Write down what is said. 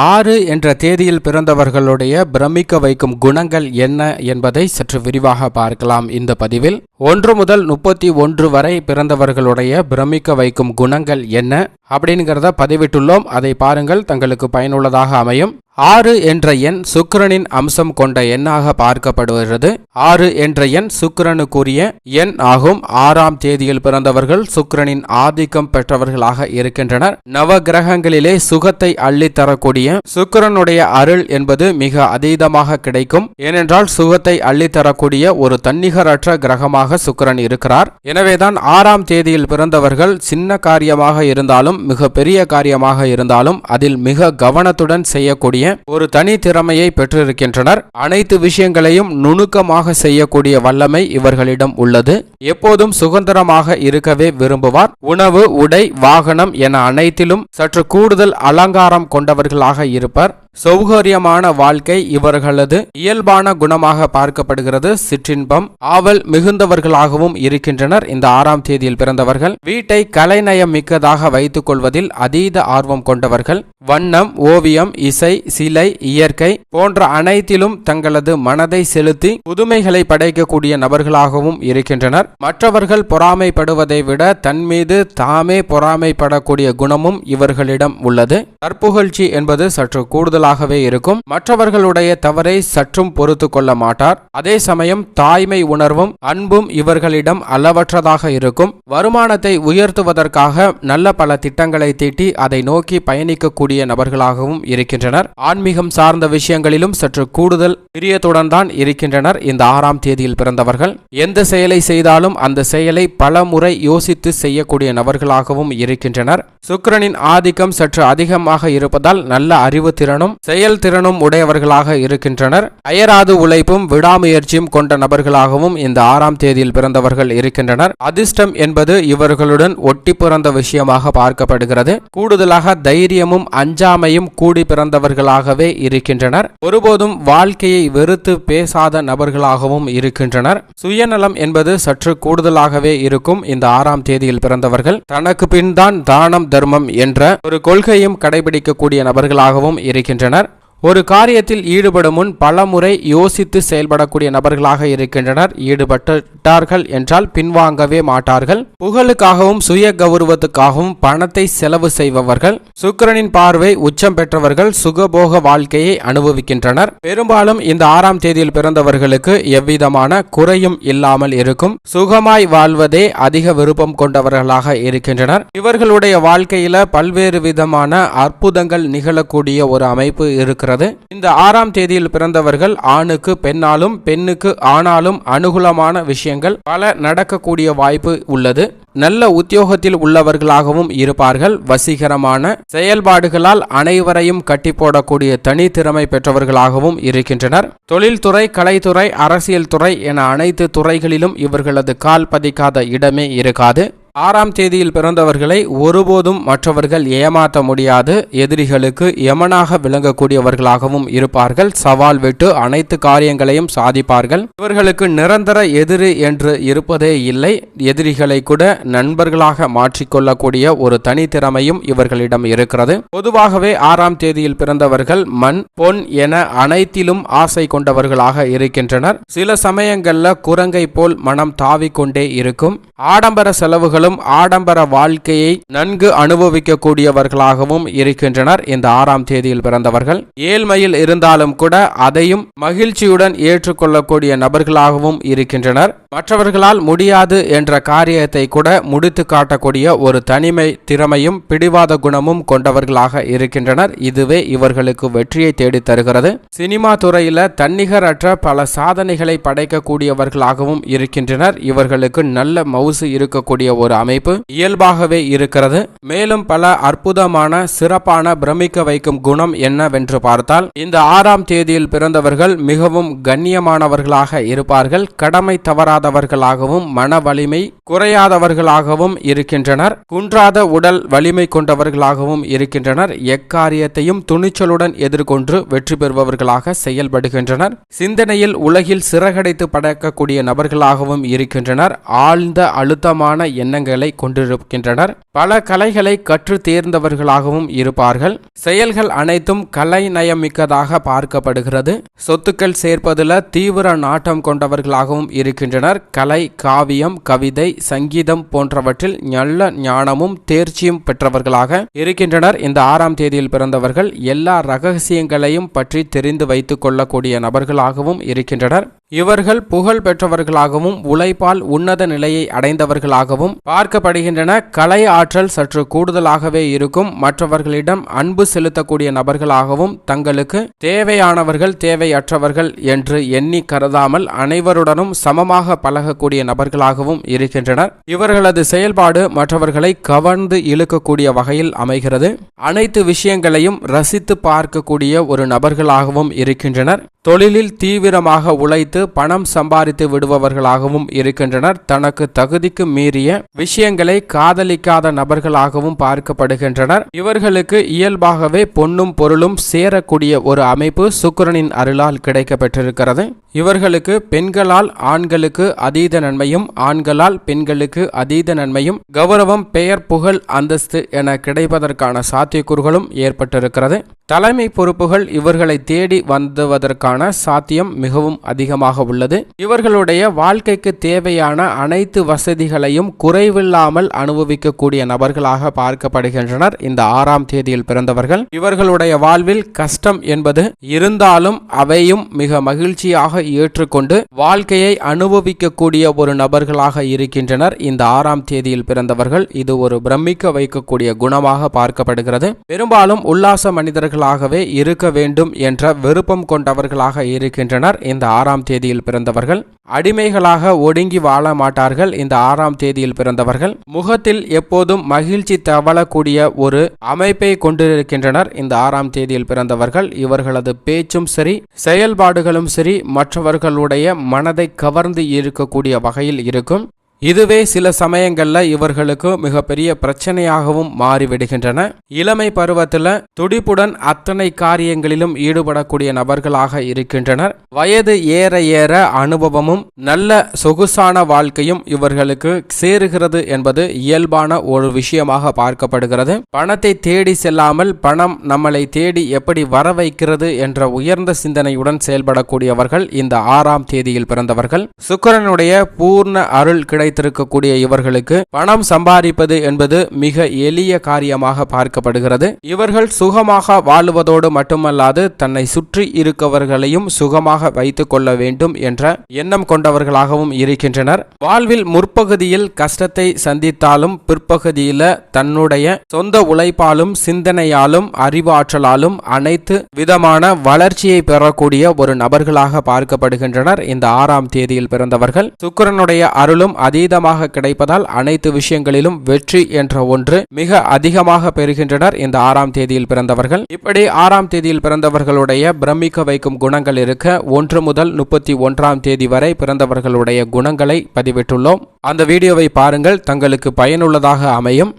6 என்ற தேதியில் பிறந்தவர்களுடைய பிரமிக்க வைக்கும் குணங்கள் என்ன என்பதை சற்று விரிவாக பார்க்கலாம். இந்த பதிவில் 1 முதல் 31 வரை பிறந்தவர்களுடைய பிரமிக்க வைக்கும் குணங்கள் என்ன அப்படிங்கிறத பதிவிட்டுள்ளோம். அதை பாருங்கள், தங்களுக்கு பயனுள்ளதாக அமையும். 6 என்ற எண் சுக்கிரனின் அம்சம் கொண்ட எண்ணாக பார்க்கப்படுகிறது. 6 என்ற எண் சுக்கிரனுக்குரிய எண் ஆகும். 6ஆம் தேதியில் பிறந்தவர்கள் சுக்கிரனின் ஆதிக்கம் பெற்றவர்களாக இருக்கின்றனர். நவ கிரகங்களிலே சுகத்தை அள்ளித்தரக்கூடிய சுக்கிரனுடைய அருள் என்பது மிக அதீதமாக கிடைக்கும். ஏனென்றால் சுகத்தை அள்ளித்தரக்கூடிய ஒரு தன்னிகரற்ற கிரகமாக சுக்கிரன் இருக்கிறார். எனவேதான் 6ஆம் தேதியில் பிறந்தவர்கள் சின்ன காரியமாக இருந்தாலும் மிக பெரிய காரியமாக இருந்தாலும் அதில் மிக கவனத்துடன் செய்யக்கூடிய ஒரு தனி திறமையை பெற்றிருக்கின்றனர். அனைத்து விஷயங்களையும் நுணுக்கமாக செய்யக்கூடிய வல்லமை இவர்களிடம் உள்ளது. எப்போதும் சுதந்திரமாக இருக்கவே விரும்புவார். உணவு, உடை, வாகனம் என அனைத்திலும் சற்று கூடுதல் அலங்காரம் கொண்டவர்களாக இருப்பர். சௌகரியமான வாழ்க்கை இவர்களது இயல்பான குணமாக பார்க்கப்படுகிறது. சிற்றின்பம், ஆவல் மிகுந்தவர்களாகவும் இருக்கின்றனர். இந்த 6ஆம் தேதியில் பிறந்தவர்கள் வீட்டை கலைநயம் மிக்கதாக வைத்துக் கொள்வதில் அதீத ஆர்வம் கொண்டவர்கள். வண்ணம், ஓவியம், இசை, சிலை, இயற்கை போன்ற அனைத்திலும் தங்களது மனதை செலுத்தி புதுமைகளை படைக்கக்கூடிய நபர்களாகவும் இருக்கின்றனர். மற்றவர்கள் பொறாமைப்படுவதை விட தன் மீது தாமே பொறாமைப்படக்கூடிய குணமும் இவர்களிடம் உள்ளது. தற்புகழ்ச்சி என்பது சற்று கூடுதலாகவே இருக்கும். மற்றவர்களுடைய தவறை சற்றும் பொறுத்து கொள்ள மாட்டார். அதே சமயம் தாய்மை உணர்வும் அன்பும் இவர்களிடம் அளவற்றதாக இருக்கும். வருமானத்தை உயர்த்துவதற்காக நல்ல பல திட்டங்களை தீட்டி அதை நோக்கி பயணிக்கக்கூடிய நபர்களாகவும் இருக்கின்றனர். ஆன்மீகம் சார்ந்த விஷயங்களிலும் சற்று கூடுதல் பிரியத்துடன் தான் இருக்கின்றனர். இந்த 6ஆம் தேதியில் பிறந்தவர்கள் எந்த செயலை செய்தாலும் அந்த செயலை பல முறை யோசித்து செய்யக்கூடிய நபர்களாகவும் இருக்கின்றனர். சுக்கிரனின் ஆதிக்கம் சற்று அதிகமாக இருப்பதால் நல்ல அறிவு திறனும் செயல்திறனும் உடையவர்களாக இருக்கின்றனர். அயராது உழைப்பும் விடாமுயற்சியும் கொண்ட நபர்களாகவும் இந்த 6ஆம் தேதியில் பிறந்தவர்கள் இருக்கின்றனர். அதிர்ஷ்டம் என்பது இவர்களுடன் ஒட்டி பிறந்த விஷயமாக பார்க்கப்படுகிறது. கூடுதலாக தைரியமும் அஞ்சாமையும் கூடி பிறந்தவர்களாகவே இருக்கின்றனர். ஒருபோதும் வாழ்க்கையை வெறுத்து பேசாத நபர்களாகவும் இருக்கின்றனர். சுயநலம் என்பது சற்று கூடுதலாகவே இருக்கும். இந்த 6ஆம் தேதியில் பிறந்தவர்கள் தனக்கு பின் தான் தானம் தர்மம் என்ற ஒரு கொள்கையும் கடைபிடிக்கக்கூடிய நபர்களாகவும் இருக்கின்றனர். ஒரு காரியத்தில் ஈடுபடும் முன் பல முறை யோசித்து செயல்படக்கூடிய நபர்களாக இருக்கின்றனர். ஈடுபட்டார்கள் என்றால் பின்வாங்கவே மாட்டார்கள். புகழுக்காகவும் சுய கௌரவத்துக்காகவும் பணத்தை செலவு செய்பவர்கள். சுக்கிரனின் பார்வை உச்சம் பெற்றவர்கள் சுகபோக வாழ்க்கையை அனுபவிக்கின்றனர். பெரும்பாலும் இந்த 6ஆம் தேதியில் பிறந்தவர்களுக்கு எவ்விதமான குறையும் இல்லாமல் இருக்கும். சுகமாய் வாழ்வதே அதிக விருப்பம் கொண்டவர்களாக இருக்கின்றனர். இவர்களுடைய வாழ்க்கையில பல்வேறு விதமான அற்புதங்கள் நிகழக்கூடிய ஒரு அமைப்பு இருக்கிறது. இந்த 6ஆம் தேதியில் பிறந்தவர்கள் ஆணுக்கு பெண்ணாலும் பெண்ணுக்கு ஆணாலும் அனுகூலமான விஷயங்கள் பல நடக்கக்கூடிய வாய்ப்பு உள்ளது. நல்ல உத்தியோகத்தில் உள்ளவர்களாகவும் இருப்பார்கள். வசீகரமான செயல்பாடுகளால் அனைவரையும் கட்டி போடக்கூடிய தனித்திறமை பெற்றவர்களாகவும் இருக்கின்றனர். தொழில்துறை, கலைத்துறை, அரசியல் துறை என அனைத்து துறைகளிலும் இவர்களது கால் பதிக்காத இடமே இருக்காது. 6ஆம் தேதியில் பிறந்தவர்களை ஒருபோதும் மற்றவர்கள் ஏமாற்ற முடியாது. எதிரிகளுக்கு யமனாக விளங்கக்கூடியவர்களாகவும் இருப்பார்கள். சவால் விட்டு அனைத்து காரியங்களையும் சாதிப்பார்கள். இவர்களுக்கு நிரந்தர எதிரி என்று இருப்பதே இல்லை. எதிரிகளை கூட நண்பர்களாக மாற்றிக்கொள்ளக்கூடிய ஒரு தனித்திறமையும் இவர்களிடம் இருக்கிறது. பொதுவாகவே 6ஆம் தேதியில் பிறந்தவர்கள் மண், பொன் என அனைத்திலும் ஆசை கொண்டவர்களாக இருக்கின்றனர். சில சமயங்கள்ல குரங்கை போல் மனம் தாவிக்கொண்டே இருக்கும். ஆடம்பர செலவுகளும் ஆடம்பர வாழ்க்கையை நன்கு அனுபவிக்கக்கூடியவர்களாகவும் இருக்கின்றனர். இந்த 6ஆம் தேதியில் பிறந்தவர்கள் ஏழ்மையில் இருந்தாலும் கூட அதையும் மகிழ்ச்சியுடன் ஏற்றுக்கொள்ளக்கூடிய நபர்களாகவும் இருக்கின்றனர். மற்றவர்களால் முடியாது என்ற காரியத்தை கூட முடித்து காட்டக்கூடிய ஒரு தனிமை திறமையும் பிடிவாத குணமும் கொண்டவர்களாக இருக்கின்றனர். இதுவே இவர்களுக்கு வெற்றியை தேடி தருகிறது. சினிமா துறையில தன்னிகரற்ற பல சாதனைகளை படைக்கக்கூடியவர்களாகவும் இருக்கின்றனர். இவர்களுக்கு நல்ல மவுசு இருக்கக்கூடிய ஒரு அமைப்பு இயல்பாகவே இருக்கிறது. மேலும் பல அற்புதமான சிறப்பான பிரமிக்க வைக்கும் குணம் என்னவென்று பார்த்தால் இந்த 6ஆம் தேதியில் பிறந்தவர்கள் மிகவும் கண்ணியமானவர்களாக இருப்பார்கள். கடமை தவறாதவர்களாகவும் மன வலிமை குறையாதவர்களாகவும் இருக்கின்றனர். குன்றாத உடல் வலிமை கொண்டவர்களாகவும் இருக்கின்றனர். எக்காரியத்தையும் துணிச்சலுடன் எதிர்கொண்டு வெற்றி பெறுபவர்களாக செயல்படுகின்றனர். சிந்தனையில் உலகில் சிறகடைத்து படைக்கக்கூடிய நபர்களாகவும் இருக்கின்றனர். ஆழ்ந்த அழுத்தமான எண்ணங்களை விஷயங்களை கொண்டிருக்கின்றனர். பல கலைகளை கற்று தேர்ந்தவர்களாகவும் இருப்பார்கள். செயல்கள் அனைத்தும் கலை நயமிக்கதாக பார்க்கப்படுகிறது. சொத்துக்கள் சேர்ப்பதில் தீவிர நாட்டம் கொண்டவர்களாகவும் இருக்கின்றனர். கலை, காவியம், கவிதை, சங்கீதம் போன்றவற்றில் நல்ல ஞானமும் தேர்ச்சியும் பெற்றவர்களாக இருக்கின்றனர். இந்த 6ஆம் தேதியில் பிறந்தவர்கள் எல்லா ரகசியங்களையும் பற்றி தெரிந்து வைத்துக் கொள்ளக்கூடிய நபர்களாகவும் இருக்கின்றனர். இவர்கள் புகழ் பெற்றவர்களாகவும் உழைப்பால் உன்னத நிலையை அடைந்தவர்களாகவும் பார்க்கப்படுகின்றன. கலை ஆற்றல் சற்று கூடுதலாகவே இருக்கும். மற்றவர்களிடம் அன்பு செலுத்தக்கூடிய நபர்களாகவும் தங்களுக்கு தேவையானவர்கள் தேவையற்றவர்கள் என்று எண்ணி கருதாமல் அனைவருடனும் சமமாக பழகக்கூடிய நபர்களாகவும் இருக்கின்றனர். இவர்களது செயல்பாடு மற்றவர்களை கவர்ந்து இழுக்கக்கூடிய வகையில் அமைகிறது. அனைத்து விஷயங்களையும் ரசித்து பார்க்கக்கூடிய ஒரு நபர்களாகவும் இருக்கின்றனர். தொழிலில் தீவிரமாக உழைத்து பணம் சம்பாதித்து விடுபவர்களாகவும் இருக்கின்றனர். தனக்கு தகுதிக்கு மீறிய விஷயங்களை காதலிக்காத நபர்களாகவும் பார்க்கப்படுகின்றனர். இவர்களுக்கு இயல்பாகவே பொன்னும் பொருளும் சேரக்கூடிய ஒரு அமைப்பு சுக்கிரனின் அருளால் கிடைக்கப்பெற்றிருக்கிறது. இவர்களுக்கு பெண்களால் ஆண்களுக்கு அதீத நன்மையும் ஆண்களால் பெண்களுக்கு அதீத நன்மையும் கௌரவம், பெயர், புகழ், அந்தஸ்து என கிடைப்பதற்கான சாத்தியக்கூறுகளும் ஏற்பட்டிருக்கிறது. தலைமை பொறுப்புகள் இவர்களை தேடி வந்துவதற்கான சாத்தியம் மிகவும் அதிகமாக உள்ளது. இவர்களுடைய வாழ்க்கைக்கு தேவையான அனைத்து வசதிகளையும் குறைவில்லாமல் அனுபவிக்கக்கூடிய நபர்களாக பார்க்கப்படுகின்றனர். இந்த 6ஆம் தேதியில் பிறந்தவர்கள் இவர்களுடைய வாழ்வில் கஷ்டம் என்பது இருந்தாலும் அவையும் மிக மகிழ்ச்சியாக ஏற்றுக்கொண்டு வாழ்க்கையை அனுபவிக்கக்கூடிய ஒரு நபர்களாக இருக்கின்றனர். இந்த 6ஆம் தேதியில் பிறந்தவர்கள் இது ஒரு பிரமிக்க வைக்கக்கூடிய குணமாக பார்க்கப்படுகிறது. பெரும்பாலும் உல்லாச மனிதர்களாகவே இருக்க வேண்டும் என்ற விருப்பம் கொண்டவர்களாக இருக்கின்றனர். இந்த 6ஆம் தேதியில் பிறந்தவர்கள் அடிமைகளாக ஒடுங்கி வாழ மாட்டார்கள். இந்த 6ஆம் தேதியில் பிறந்தவர்கள் முகத்தில் எப்போதும் மகிழ்ச்சி தவழக்கூடிய ஒரு அமைப்பை கொண்டிருக்கின்றனர். இந்த 6ஆம் தேதியில் பிறந்தவர்கள் இவர்களது பேச்சும் சரி செயல்பாடுகளும் சரி மற்றவர்களுடைய மனதை கவர்ந்து இருக்கக்கூடிய வகையில் இருக்கும். இதுவே சில சமயங்கள்ல இவர்களுக்கு மிகப்பெரிய பிரச்சனையாகவும் மாறிவிடுகின்றன. இளமை பருவத்தில் துடிப்புடன் அத்தனை காரியங்களிலும் ஈடுபடக்கூடிய நபர்களாக இருக்கின்றனர். வயது ஏற ஏற அனுபவமும் நல்ல சொகுசான வாழ்க்கையும் இவர்களுக்கு சேருகிறது என்பது இயல்பான ஒரு விஷயமாக பார்க்கப்படுகிறது. பணத்தை தேடி செல்லாமல் பணம் நம்மளை தேடி எப்படி வர வைக்கிறது என்ற உயர்ந்த சிந்தனையுடன் செயல்படக்கூடியவர்கள் இந்த 6ஆம் தேதியில் பிறந்தவர்கள். சுக்கிரனுடைய பூர்ண அருள் கிடைத்திருக்கக்கூடிய இவர்களுக்கு பணம் சம்பாதிப்பது என்பது மிக எளிய காரியமாக பார்க்கப்படுகிறது. இவர்கள் சுகமாக வாழுவதோடு மட்டுமல்லாது தன்னை சுற்றி இருக்கவர்களையும் சுகமாக வைத்துக் கொள்ள வேண்டும் என்ற எண்ணம் கொண்டவர்களாகவும் இருக்கின்றனர். வாழ்வில் முற்பகுதியில் கஷ்டத்தை சந்தித்தாலும் பிற்பகுதியில் தன்னுடைய சொந்த உழைப்பாலும் சிந்தனையாலும் அறிவாற்றலாலும் அனைத்து விதமான வளர்ச்சியை பெறக்கூடிய ஒரு நபர்களாக பார்க்கப்படுகின்றனர். இந்த 6ஆம் தேதியில் பிறந்தவர்கள் சுக்கிரனுடைய அருளும் அதீதமாக கிடைப்பதால் அனைத்து விஷயங்களிலும் வெற்றி என்ற ஒன்று மிக அதிகமாக பெறுகின்றனர். இந்த 6ஆம் தேதியில் பிறந்தவர்கள் இப்படி 6ஆம் தேதியில் பிறந்தவர்களுடைய பிரமிக்க வைக்கும் குணங்கள் இருக்க 1 முதல் 31ஆம் தேதி வரை பிறந்தவர்களுடைய குணங்களை பதிவிட்டுள்ளோம். அந்த வீடியோவை பாருங்கள், தங்களுக்கு பயனுள்ளதாக அமையும்.